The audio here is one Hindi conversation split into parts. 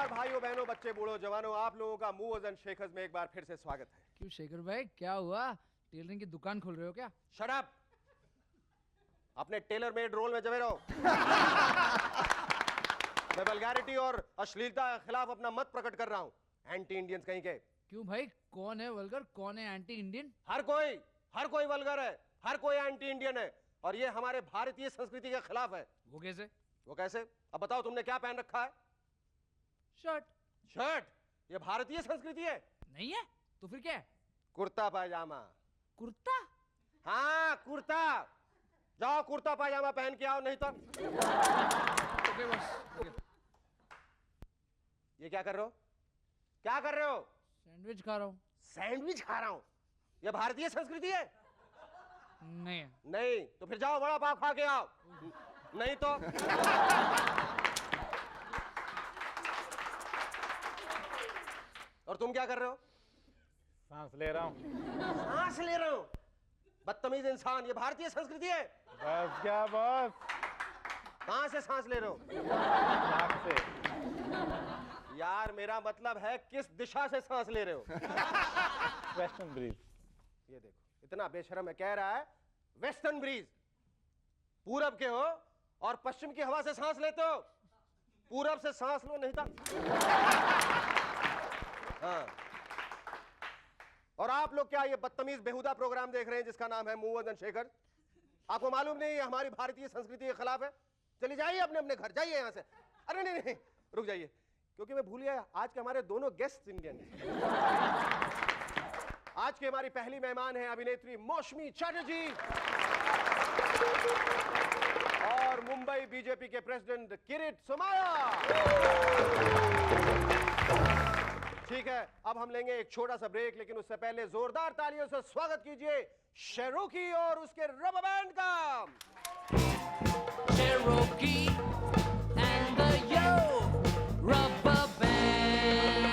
नमस्कार भाइयों बहनों बच्चे बूढ़ों जवानों, आप लोगों का मूवर्स एंड शेखर्स में एक बार फिर से स्वागत है। क्यों शेखर भाई, क्या हुआ? टेलरिंग की दुकान खोल रहे हो क्या? Shut up! अपने टेलर मेड रोल में जमे रहो। मैं वल्गैरिटी और अश्लीलता के खिलाफ अपना मत प्रकट कर रहा हूं। एंटी इंडियंस कहीं के। क्यों भाई, कौन है वल्गर, कौन है एंटी इंडियन? हर कोई वल्गर है, हर कोई एंटी इंडियन है, और ये हमारे भारतीय संस्कृति के खिलाफ है। वो कैसे? वो कैसे? अब बताओ, तुमने क्या पहन रखा है? शर्ट। शर्ट? ये भारतीय संस्कृति है? नहीं है तो फिर क्या है? कुर्ता पायजामा। कुर्ता? हाँ, कुर्ता। जाओ कुर्ता पायजामा पहन के आओ, नहीं तो। ओके बस, ओके। ये क्या कर रहे हो? क्या कर रहे हो? सैंडविच खा रहा हूँ। सैंडविच खा रहा हूं। ये भारतीय संस्कृति है? नहीं है। नहीं तो फिर जाओ वड़ा पाव खा के आओ, नहीं तो। और तुम क्या कर रहे हो? सांस ले रहा हूँ। सांस ले रहे हो? बदतमीज इंसान, ये भारतीय संस्कृति है? बस क्या बॉस? कहां से सांस ले रहे हो? नाक से। यार मेरा मतलब है किस दिशा से सांस ले रहे हो? Western breeze. ये देखो, इतना बेशर्म है, कह रहा है वेस्टर्न ब्रीज। पूरब के हो और पश्चिम की हवा से सांस लेते हो। पूरब से सांस लो, नहीं था। हाँ। और आप लोग क्या ये बदतमीज बेहुदा प्रोग्राम देख रहे हैं जिसका नाम है मूवर्स एंड शेखर? आपको मालूम नहीं ये हमारी भारतीय संस्कृति के खिलाफ है? चलिए जाइए अपने अपने घर, जाइए यहां से। अरे नहीं नहीं, रुक जाइए, क्योंकि मैं भूल गया आज के हमारे दोनों गेस्ट इंडियन हैं। आज की हमारी पहली मेहमान है अभिनेत्री मौसमी चटर्जी और मुंबई बीजेपी के प्रेसिडेंट किरीट सोमाया। ठीक है, अब हम लेंगे एक छोटा सा ब्रेक, लेकिन उससे पहले जोरदार तालियों से स्वागत कीजिए शेरोकी और उसके रबर बैंड का। Cherokee and the Yo Rubber Band.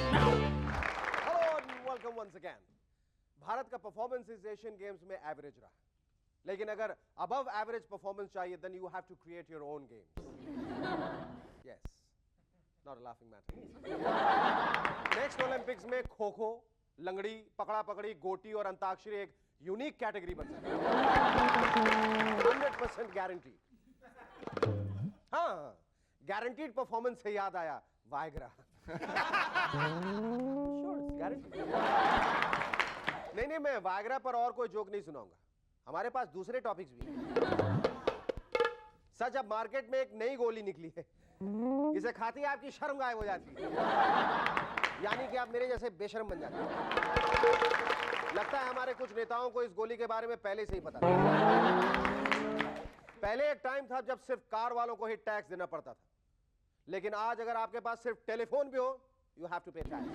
Hello and welcome once again. Bharat का परफॉर्मेंस इस एशियन गेम्स में एवरेज रहा, लेकिन अगर अबव एवरेज परफॉर्मेंस चाहिए then you have to create your own games. Yes, not a laughing matter. Next Olympics में खो खो, लंगड़ी, पकड़ा पकड़ी, गोटी और अंताक्षरी एक यूनिक कैटेगरी बन सकती है। 100% गारंटी। हाँ, गारंटीड परफॉर्मेंस से याद आया वायग्रा। गारंटी। नहीं, मैं वायग्रा पर और कोई जोक नहीं सुनाऊंगा, हमारे पास दूसरे टॉपिक्स भी हैं। सच, अब मार्केट में एक नई गोली निकली है, इसे खाती है आपकी शर्म गायब हो जाती है, यानी कि आप मेरे जैसे बेशर्म बन जाते हैं। लगता है हमारे कुछ नेताओं को इस गोली के बारे में पहले से ही पता था। पहले एक टाइम था जब सिर्फ कार वालों को ही टैक्स देना पड़ता था, लेकिन आज अगर आपके पास सिर्फ टेलीफोन भी हो, यू हैव टू पे टैक्स।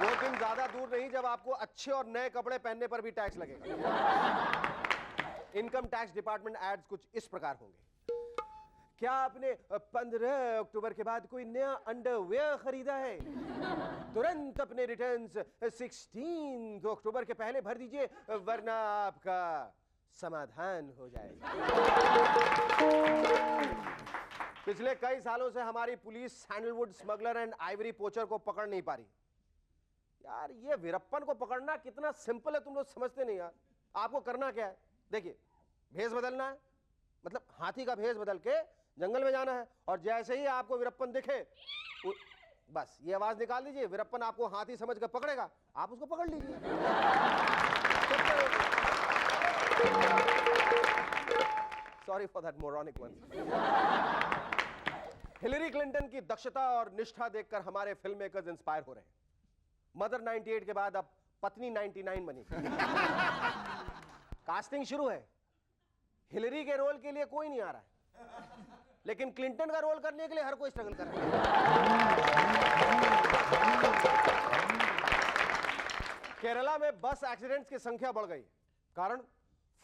वो दिन ज्यादा दूर नहीं जब आपको अच्छे और नए कपड़े पहनने पर भी टैक्स लगेगा। इनकम टैक्स डिपार्टमेंट एड्स कुछ इस प्रकार होंगे। क्या आपने 15 अक्टूबर के बाद कोई नया अंडरवेयर खरीदा है? तुरंत अपने रिटर्न्स 16 अक्टूबर के पहले भर दीजिए, वरना आपका समाधान हो जाएगा। पिछले कई सालों से हमारी police sandalwood smuggler and Ivory पोचर को पकड़ नहीं पा रही। यार ये वीरप्पन को पकड़ना कितना सिंपल है, तुम लोग समझते नहीं यार। आपको करना क्या है, देखिए, भेष बदलना है, मतलब हाथी का भेष बदल के जंगल में जाना है, और जैसे ही आपको वीरप्पन दिखे बस ये आवाज निकाल दीजिए, वीरप्पन आपको हाथी समझ कर पकड़ेगा, आप उसको पकड़ लीजिए। Sorry for that moronic one. Hillary Clinton की दक्षता और निष्ठा देखकर हमारे फिल्म मेकर्स इंस्पायर हो रहे हैं। मदर 98 के बाद अब पत्नी 99 बनी। कास्टिंग शुरू है। हिलरी के रोल के लिए कोई नहीं आ रहा है, लेकिन क्लिंटन का रोल करने के लिए हर कोई स्ट्रगल कर रहा है। केरला में बस एक्सीडेंट्स की संख्या बढ़ गई, कारण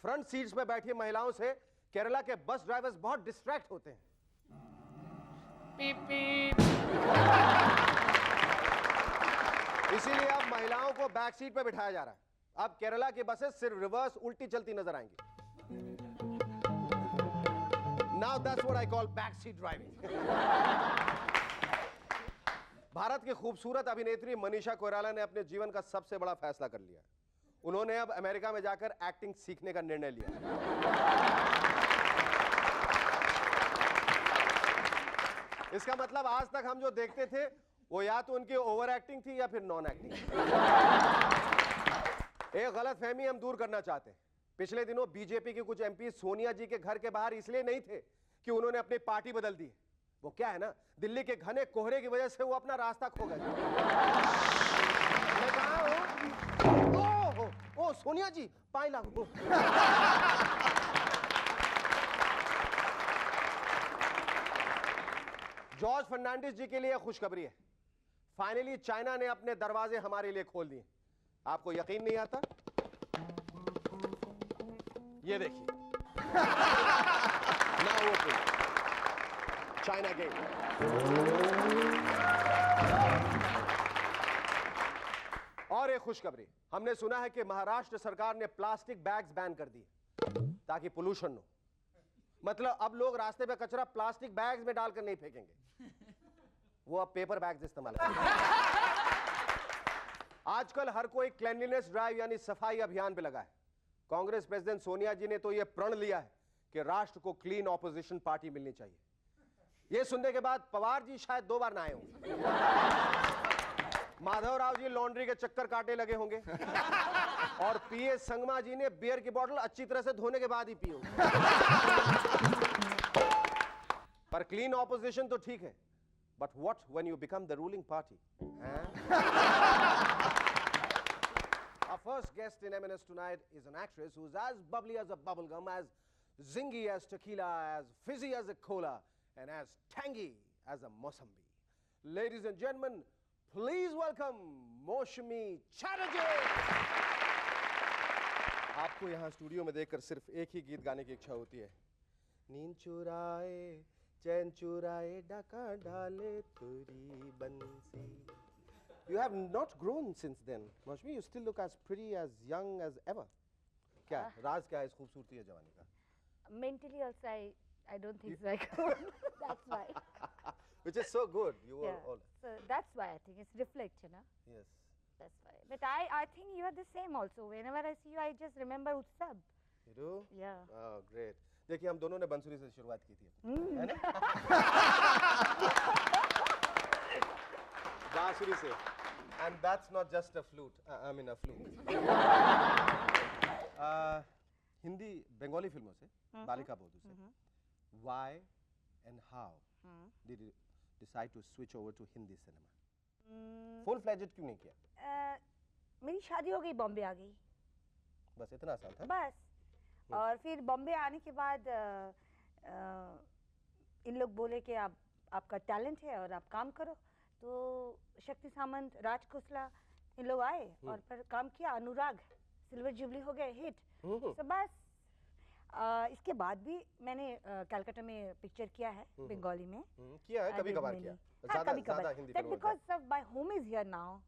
फ्रंट सीट्स में बैठी महिलाओं से केरला के बस ड्राइवर्स बहुत डिस्ट्रैक्ट होते हैं। पीप पीप। इसीलिए अब महिलाओं को बैक सीट पर बिठाया जा रहा है। अब केरला की बसेस सिर्फ रिवर्स उल्टी चलती नजर आएंगी। Now that's what I call backseat driving. Bharat की खूबसूरत अभिनेत्री मनीषा कोइराला ने अपने जीवन का सबसे बड़ा फैसला कर लिया। उन्होंने अब अमेरिका में जाकर एक्टिंग सीखने का निर्णय लिया। इसका मतलब आज तक हम जो देखते थे वो या तो उनकी ओवर एक्टिंग थी या फिर नॉन एक्टिंग। एक गलतफहमी हम दूर करना चाहते हैं। पिछले दिनों बीजेपी के कुछ एमपी सोनिया जी के घर के बाहर इसलिए नहीं थे कि उन्होंने अपनी पार्टी बदल दी। वो क्या है ना, दिल्ली के घने कोहरे की वजह से वो अपना रास्ता खो गए। मैं कहा हूं, ओ सोनिया जी पाई लागू। जॉर्ज फर्नांडिस जी के लिए खुशखबरी है। फाइनली चाइना ने अपने दरवाजे हमारे लिए खोल दिए। आपको यकीन नहीं आता? ये देखिए। Now open China gate. और एक खुशखबरी, हमने सुना है कि महाराष्ट्र सरकार ने प्लास्टिक बैग्स बैन कर दिए ताकि पोल्यूशन हो। मतलब अब लोग रास्ते पे कचरा प्लास्टिक बैग्स में डालकर नहीं फेंकेंगे, वो अब पेपर बैग्स इस्तेमाल करेंगे। आजकल हर कोई क्लीनलीनेस ड्राइव यानी सफाई अभियान पे लगा है। कांग्रेस प्रेसिडेंट सोनिया जी ने तो यह प्रण लिया है कि राष्ट्र को क्लीन ऑपोजिशन पार्टी मिलनी चाहिए। यह सुनने के बाद पवार जी शायद 2 बार ना आए होंगे। माधवराव जी लॉन्ड्री के चक्कर काटे लगे होंगे और पीए संगमा जी ने बियर की बोतल अच्छी तरह से धोने के बाद ही पी होगी। पर क्लीन ऑपोजिशन तो ठीक है, but what when you become the ruling party? Our first guest in M&S tonight is an actress who's as bubbly as a bubblegum, as zingy as tequila, as fizzy as a cola, and as tangy as a mossambi. Ladies and gentlemen, please welcome Moushami Chatterjee. आपको यहाँ स्टूडियो में देखकर सिर्फ एक ही गीत गाने की इच्छा होती है। नींद चुराए चैन चुराए डाका डाले तुरी बंसी। You have not grown since then, Moushami. You still look as pretty, as young as ever. क्या राज क्या है इस खूबसूरती है जवानी का? Mentally also, I don't think so. I could. That's why. Which is so good. You were all. So that's why I think it's reflect, you know. Yes. That's why. But I think you are the same also. Whenever I see you, I just remember Utsab. You do? Yeah. Oh, great. देखिए हम दोनों ने बंसुरी से शुरुआत की थी, है ना? बांसुरी से, and that's not just a flute. I mean a flute. Hindi Bengali फिल्मों से, बालिका बोधू से, why and how did you decide to switch over to Hindi cinema? Full fledged क्यों नहीं किया? मेरी शादी हो गई, बॉम्बे आ गई। बस इतना आसान था? बस। और फिर बॉम्बे आने के बाद इन लोग बोले कि आपका टैलेंट है और आप काम करो। तो शक्ति सामंत, राज खोसला इन लोग आए और फिर काम किया। अनुराग सिल्वर जुबली हो गए हिट। तो बस इसके बाद भी मैंने कलकत्ता में पिक्चर किया है, बंगाली में किया है, कभी कभार किया। ज़्यादा हिंदी फिल्मों में। Because of my home is here now.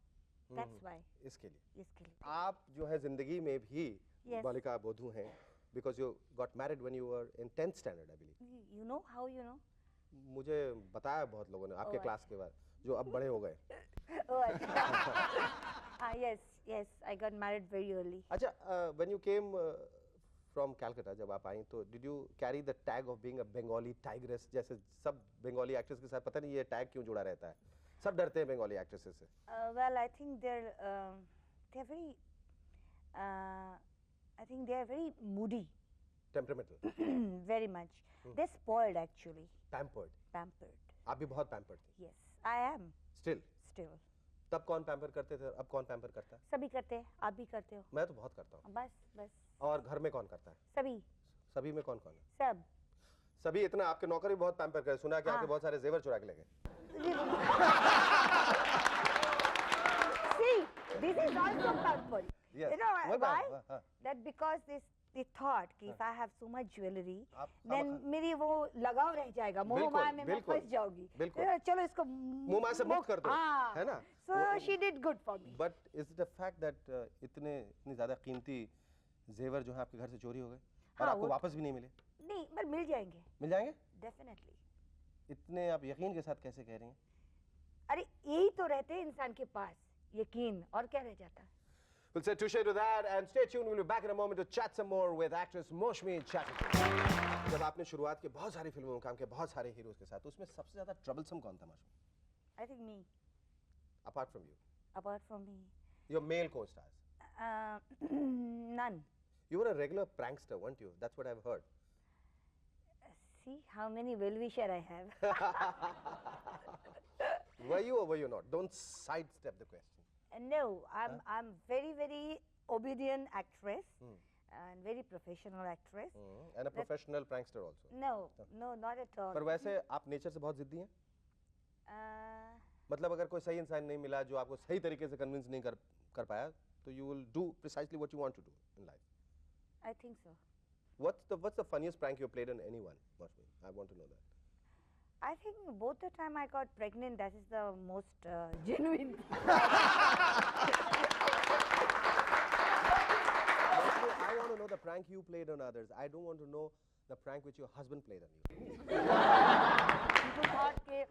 That's why. इसके लिए आप जो है जिंदगी में भी बालिका बोधू हैं, because you got married when you were in 10th standard, I believe. You know how you know? मुझे बताया बहुत लोगों ने आपके क्लास के बाद, जो अब बड़े हो गए। Yes, I got married very early. अच्छा, when you came from Calcutta, जब आप आई तो did you carry the tag of being a Bengali tigress? जैसे सब बंगाली एक्ट्रेस के साथ, पता नहीं ये टैग क्यों जुड़ा रहता है, सब डरते हैं बंगाली एक्ट्रेसेस से। Well, I think they're very moody. Temperamental. Very much. They're spoiled actually. Pampered. आप भी बहुत pampered थी। Yes, I am. Still. तब कौन पैम्पर करते थे, अब कौन पैम्पर करता है? सभी करते हैं, आप भी करते हो। मैं तो बहुत करता हूँ। बस। और घर में कौन करता है? सभी में कौन है? सब। सभी इतना, आपके नौकर भी बहुत पैम्पर करे, सुना कि आपके बहुत सारे जेवर चुरा के ले गए। See, this is also pampered. Yes. You know why? That because they thought कि if I have so much jewelry, then मेरी वो लगाव रह जाएगा, मोह माया में मैं फंस जाऊंगी। चलो इसको मुंह माया से मुक्त कर दो, है ना? So she did good for me. But is it a fact that इतनी ज़्यादा कीमती जेवर जो है आपके घर से चोरी हो गए और आपको वापस भी नहीं मिले? नहीं, पर मिल जाएंगे मिल जाएंगे? डेफिनेटली। इतने आप यकीन के साथ कैसे कह रही हैं? अरे यही तो रहते हैं इंसान के पास, यकीन, और क्या रह जाता है। We'll say touche to that and stay tuned. We'll be back in a moment to chat some more with actress Moushmi Chatterjee. जब आपने शुरुआत की बहुत सारी फिल्मों में काम किया, बहुत सारे हीरोज के साथ, उसमें सबसे ज्यादा ट्रबलसम कौन था Moushumi? I think me, Apart from you, apart from me, your male co-stars. none. You were a regular prankster, weren't you? That's what I've heard. See how many well-wisher I have. Were you or were you not? Don't sidestep the question. No, I'm very obedient actress and very professional actress. And a professional prankster also. No, not at all. पर वैसे आप नेचर से बहुत जिद्दी हैं? मतलब अगर कोई सही इंसान नहीं मिला जो आपको सही तरीके से कन्विंस नहीं कर पाया, तो you will do precisely what you want to do in life. I think so. What's the funniest prank you played on anyone, Moushmi? I want to know that. I think both the time I got pregnant, that is the most genuine. Moushmi, I want to know the prank you played on others. I don't want to know the prank which your husband played on you. People thought that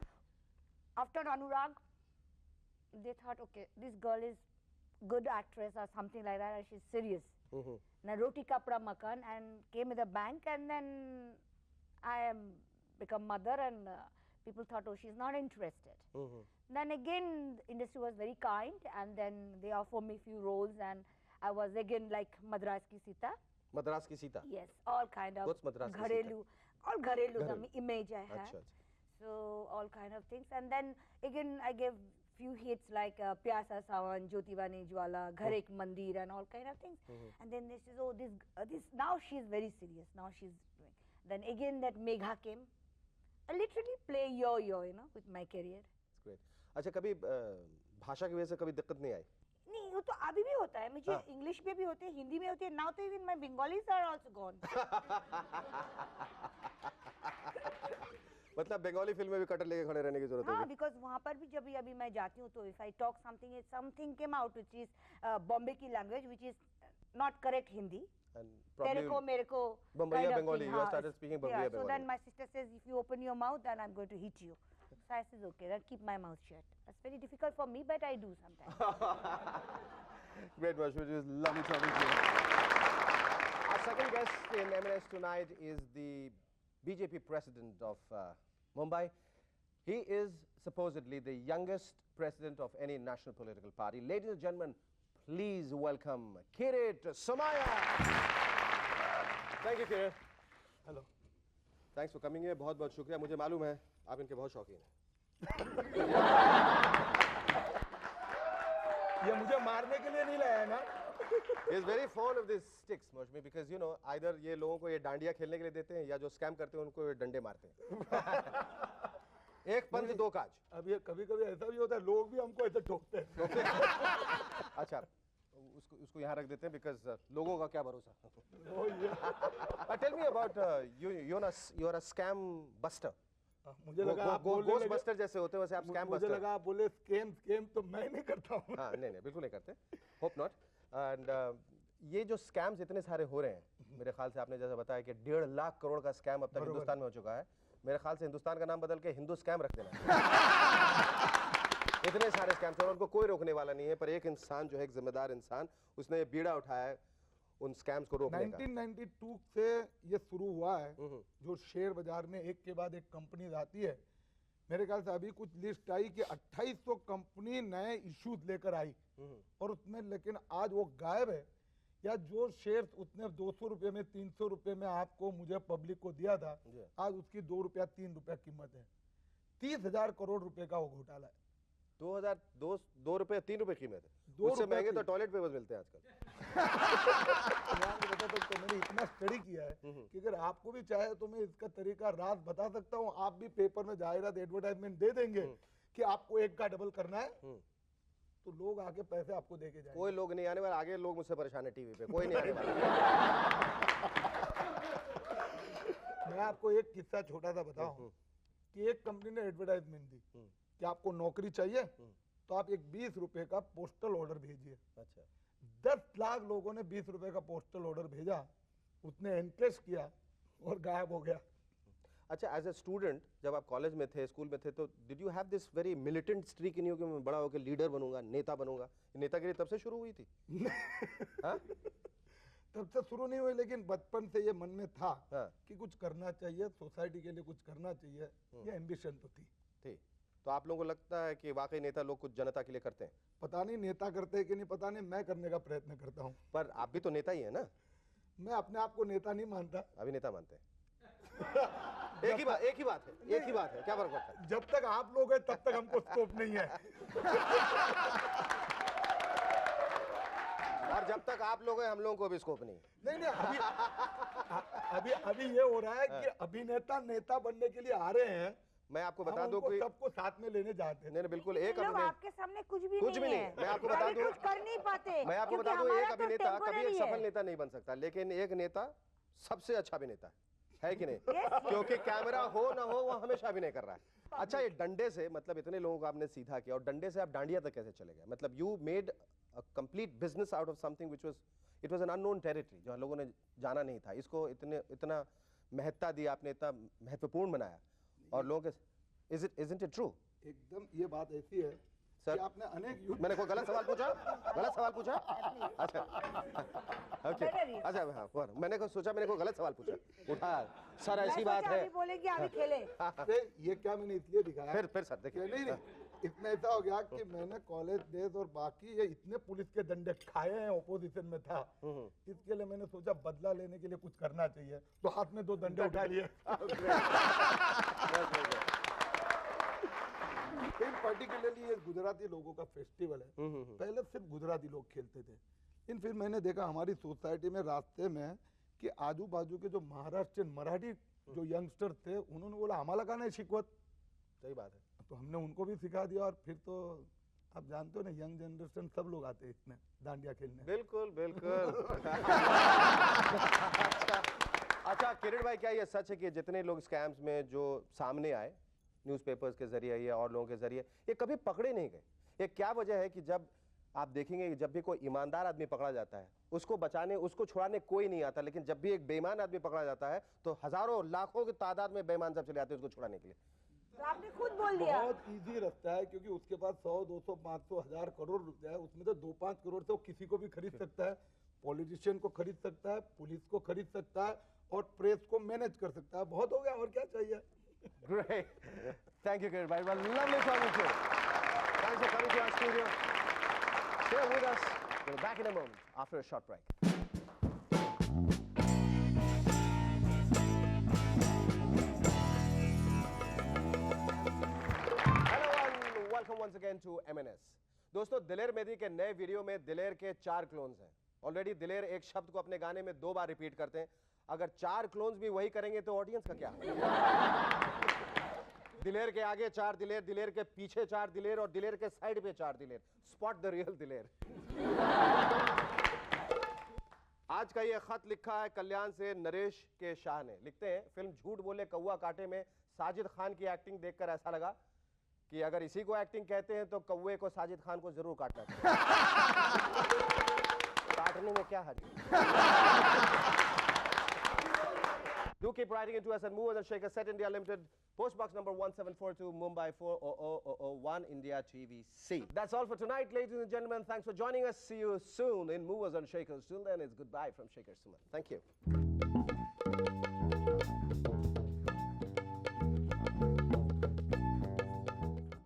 after Anurag, they thought, okay, this girl is good actress or something like that, and she's serious. Now roti kapra makan and came with a bank, and then I am become mother, and people thought, oh, she's not interested. Then again, industry was very kind, and then they offered me few roles, and I was again like Madras ki Sita. Madras ki Sita? Yes, all kind of What's Madras ki gharelu, all gharelu Gharelu. the image I had. Achha, achha. So all kind of things, and then again I gave few hits like Pyasa Sawan, Jyoti Bani Jwala, Ghar Ek Mandir, and all kind of things. And then they says, oh, this now she's very serious. Now she's doing. Then again that Megha came. I literally play yo-yo, you know, with my career. That's great. अच्छा कभी भाषा की वजह से कभी दिक्कत नहीं आई? नहीं, वो तो अभी भी होता है. मुझे इंग्लिश में भी होते हैं, हिंदी में होते हैं. Now तो even my Bengalis are also gone. मतलब बंगाली फिल्म में भी कटर लेके खड़े रहने की जरूरत हाँ, होगी. because वहाँ पर भी जब अभी मैं जाती हूँ तो if I talk something came out which is Bombay की language which is not correct Hindi. And तेरे को मेरे को Bombay kind of Bengali. thing, You हाँ, started speaking Bombay yeah, Bengali. so then my sister says if you open your mouth then I'm going to hit you. So I says okay, then keep my mouth shut. That's very difficult for me, but I do sometimes. Great, Moushmi. It was lovely talking to you. Our second guest in M&S tonight is the BJP president of Mumbai. He is supposedly the youngest president of any national political party. Ladies and gentlemen, please welcome Kirit Somaiya. Thank you, Kirit. Hello. Thanks for coming here. बहुत बहुत शुक्रिया. मुझे मालूम है आप इनके बहुत शौकीन हैं. ये मुझे मारने के लिए नहीं लाया है ना. He is very fond of these sticks, Moushmi, because you know either ये लोगों को ये डांडिया खेलने के लिए देते हैं या जो स्कैम करते हैं उनको ये डंडे मारते हैं. एक पंच दो काज. अब ये कभी-कभी ऐसा भी होता है, लोग भी हमको ऐसे ठोकते हैं. अच्छा, उसको यहाँ रख देते हैं because लोगों का क्या भरोसा. Tell me about you are a scam buster. मुझे लगा आप बोलने Ghost लगे. buster जैसे होते हैं वैसे आप scam मुझे buster. लगा आप बोले स्कैम तो मैं नहीं करता हूँ. हाँ नहीं बिल्कुल नहीं करते. Hope not. And ये जो स्कैम्स इतने सारे हो रहे हैं, मेरे ख्याल से आपने जैसा बताया कि 1.5 लाख करोड़ का स्कैम अब तक हिंदुस्तान में हो चुका है. मेरे ख्याल से हिंदुस्तान का नाम बदल के हिंदू स्कैम रख देना. इतने सारे स्कैम्स और उनको कोई रोकने वाला नहीं है, पर एक इंसान जो है, एक जिम्मेदार इंसान, उसने ये बीड़ा उठाया है उन स्कैम्स को रोकने का. 1992 से ये शुरू हुआ है. जो शेयर बाजार में एक के बाद एक कंपनी आती है. मेरे ख्याल से अभी कुछ लिस्ट आई कि 2800 कंपनी नए इश्यूज लेकर आई और उसमें लेकिन आज वो गायब है. या जो शेयर्स उसने 200 रुपए में 300 रुपए में आपको मुझे पब्लिक को दिया था, आज उसकी 2 रुपया 3 रुपया कीमत है. 30,000 करोड़ रुपए का वो घोटाला है. 2 रुपए 3 रुपए कीमत है. 2 उससे रुपए महंगे की. तो टॉयलेट पेपर्स मिलते हैं आजकल. तो मैंने इतना स्टडी किया है कि अगर आपको भी चाहे तो मैं इसका तरीका राज बता सकता हूँ. आप भी पेपर में जाहिरात एडवर्टाइजमेंट दे देंगे कि आपको एक का डबल करना है, तो लोग आके पैसे आपको देके जाएंगे. कोई लोग नहीं आने वाला. आगे लोग मुझसे परेशान है टीवी पे, कोई नहीं आने वाला. मैं आपको एक किस्सा छोटा सा बताऊं कि एक कंपनी ने एडवर्टाइजमेंट दी कि आपको नौकरी चाहिए तो आप एक 20 रुपए का पोस्टल ऑर्डर भेजिए. अच्छा. 10 लाख लोगों ने 20 रुपए का पोस्टल ऑर्डर भेजा. उसने एनकेश किया और गायब हो गया। अच्छा, एज ए स्टूडेंट जब आप कॉलेज में थे, स्कूल में थे, तो did you have this very militant streak in you कि मैं बड़ा होकर लीडर बनूंगा, नेता बनूंगा? नेतागिरी तब से शुरू हुई थी? हाँ? तब से शुरू नहीं हुई, लेकिन बचपन से ये मन में था हाँ। कि कुछ करना चाहिए, सोसाइटी के लिए कुछ करना चाहिए, ये एम्बिशन तो थी। तो आप लोगों को लगता है कि वाकई नेता लोग कुछ जनता के लिए करते हैं? पता नहीं नेता करते हैं कि नहीं, पता नहीं, मैं करने का प्रयत्न करता हूँ। पर आप भी तो नेता ही है ना? मैं अपने आप को नेता नहीं मानता। अभी नेता मानते हैं? एक ही बात है, क्या फर्क पड़ता है? जब तक आप लोग हैं तब तक हमको स्कोप नहीं है। और जब तक आप लोग हैं हम लोगों को भी स्कोप नहीं। नहीं, अभी ये हो रहा है कि अभिनेता नेता बनने के लिए आ रहे हैं। मैं आपको हम बता दूं उनको कि सबको साथ में लेने जाते हैं। नहीं, बिल्कुल। एक लोग अभिनेता आपके सामने कुछ भी नहीं है। है। मैं आपको बता दूं, कुछ कर नहीं पाते। मैं आपको क्योंकि बता दूं, एक हमारा तो अभिनेता कभी एक temporary सफल है। नेता नहीं बन सकता, लेकिन एक नेता सबसे अच्छा अभिनेता है कि नहीं? क्योंकि कैमरा हो ना हो वो हमेशा अभिनय कर रहा है। अच्छा, ये डंडे से, मतलब इतने लोगों को आपने सीधा किया और डंडे से आप डांडिया तक कैसे चले गए? मतलब you made a complete business out of something which was an unknown territory, जो लोगों ने जाना नहीं था। इसको इतना महत्ता दी आपने, इतना महत्वपूर्ण बनाया, और लोगों के isn't it true? एकदम ये बात ऐसी है सर, कि आपने अनेक मैंने कोई गलत सवाल पूछा? अच्छा, ओके, अच्छा, हाँ, मैंने को सोचा मैंने कोई गलत सवाल पूछा। उठा सर, ऐसी बात है। अभी बोलेंगे अभी खेले। ये क्या मैंने इसलिए दिखाया, फिर सर देखिए, नहीं, इतना ऐसा हो गया कि मैंने कॉलेज डेज और बाकी ये इतने पुलिस के डंडे खाए हैं, ऑपोजिशन में था, इसके लिए मैंने सोचा बदला लेने के लिए कुछ करना चाहिए, तो हाथ में 2 डंडे उठा लिए। इन पर्टिकुलरली ये गुजराती लोगों का फेस्टिवल है। पहले सिर्फ गुजराती लोग खेलते थे, लेकिन फिर मैंने देखा हमारी सोसाइटी में रास्ते में कि आजू बाजू के जो महाराष्ट्रियन मराठी जो यंगस्टर थे, उन्होंने बोला हमारा का नहीं शिकवत। सही बात है। तो हमने उनको भी सिखा दिया, और फिर तो आप जानते हो ना, यंग जनरेशन सब लोग आते हैं इसमें डांडिया खेलने। बिल्कुल। अच्छा किरण भाई, क्या ये सच है कि जितने लोग स्कैम्स में जो सामने आए न्यूज़पेपर्स के जरिए या और लोगों के जरिए, ये कभी पकड़े नहीं गए? ये क्या वजह है कि जब आप देखेंगे कि जब भी कोई ईमानदार आदमी पकड़ा जाता है, उसको बचाने, उसको छुड़ाने कोई नहीं आता, लेकिन जब भी एक बेईमान आदमी पकड़ा जाता है तो हजारों लाखों की तादाद में बेईमान सब चले आते हैं उसको छुड़ाने के लिए? तो आपने खुद बोल दिया। बहुत इजी रास्ता है, क्योंकि उसके पास 100, 200, 500, 1000 करोड़ रुपया है, उसमें तो 2-5 करोड़ से वो किसी को भी खरीद सकता है, पॉलिटिशियन को खरीद सकता है, पुलिस को खरीद सकता है, और प्रेस को मैनेज कर सकता है। बहुत हो गया, और क्या चाहिए? Great. Thank you, Kiran bhai. Well, lovely talking to you. Thanks for coming to our studio. Stay with us. We'll be back in a moment after a short break. Hello and welcome once again to MNS. दोस्तों, दिलेर मेहदी के नए वीडियो में दिलेर के 4 क्लोन्स हैं। ऑलरेडी दिलेर एक शब्द को अपने गाने में 2 बार रिपीट करते हैं। अगर 4 क्लोन्स भी वही करेंगे तो ऑडियंस का क्या है? दिलेर के आगे 4 दिलेर, दिलेर के पीछे 4 दिलेर, और दिलेर के साइड पे 4 दिलेर। स्पॉट द रियल दिलेर। आज का ये खत लिखा है कल्याण से नरेश के शाह ने। लिखते हैं, फिल्म झूठ बोले कौवा काटे में साजिद खान की एक्टिंग देखकर ऐसा लगा कि अगर इसी को एक्टिंग कहते हैं तो कौवे को साजिद खान को जरूर काटना चाहिए। काटने में क्या हर्ज? Do keep writing into us at Movers and Shakers, Set India Limited, Post Box number 1742, Mumbai 400001, India TVC. That's all for tonight, ladies and gentlemen. Thanks for joining us. See you soon in Movers and Shakers. Till then, it's goodbye from Shakers Suman. Thank you.